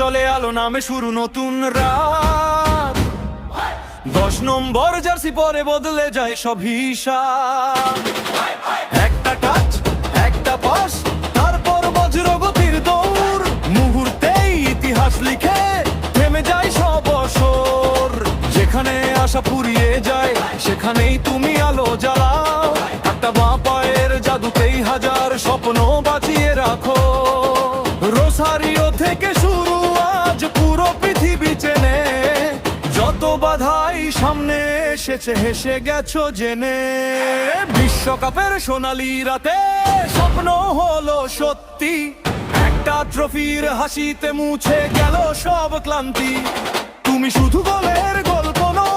জলে আলো নামে শুরু নতুন রাত। 10 নম্বর জার্সি পরে বদলে যায় সব হিসাব। একটা টাচ, একটা পাস, তারপর বজ্রগতির দৌড়। মুহূর্তেই ইতিহাস লিখে থেমে যায় সব অসর। যেখানে আশা ফুরিয়ে যায় সেখানেই তুমি আলো জ্বালাও। একটা বাঁ পায়ের জাদুতেই হাজার স্বপ্ন বাঁচিয়ে রাখো। রোসারিও থেকে শুরু আজ পুরো পৃথিবী চেনে। যত বাধাই সামনে এসেছে হেসে গেছো জেনে। বিশ্বকাপের সোনালি রাতে স্বপ্ন হলো সত্যি। একটা ট্রফির হাসিতে মুছে গেল সব ক্লান্তি। তুমি শুধু গোলের গল্প নও,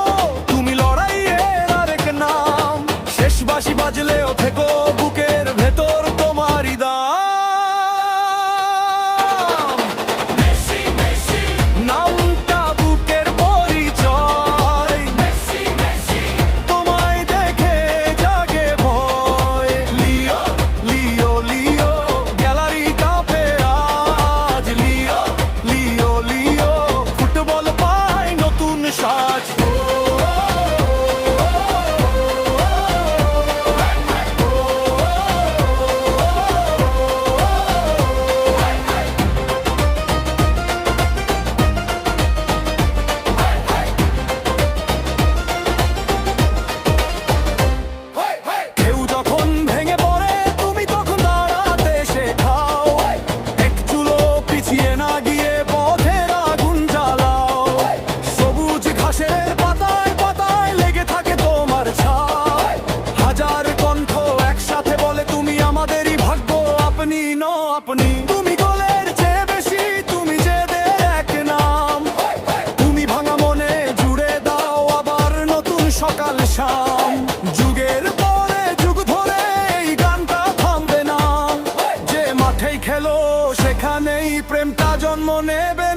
তুমি লড়াইয়ের আরেক নাম। শেষ বাঁশি বাজলেও থেকো বুকের ভেতর তোমারই দাম। নামটা বুকের পরিচয়, তোমায় দেখে জাগে ভয়। লিও লিও লিও গ্যালারি কাঁপে আজ। লিও লিও লিও ফুটবল পায় নতুন সাজ। কেউ যখন ভেঙে পড়ে তুমি তখন দাঁড়াতে শেখাও। এক চুলো পিছিয়ে না গিয়ে পথের আগুন জ্বালাও। সবুজ ঘাসের পাতায় পাতায় লেগে থাকে তোমার ছাপ। হাজার কণ্ঠ একসাথে বলে তুমি আমাদেরই ভাগ্য। আপনি ন আপনি, তুমি গোলের চেয়ে বেশি, তুমি জেদের এক নাম। তুমি ভাঙা মনে জুড়ে দাও আবার নতুন সকাল শাম। যুগের পরে যুগ ধরে এই গানটা থামবে না। যে মাঠেই খেলো সেখানেই প্রেমটা জন্ম নেবে।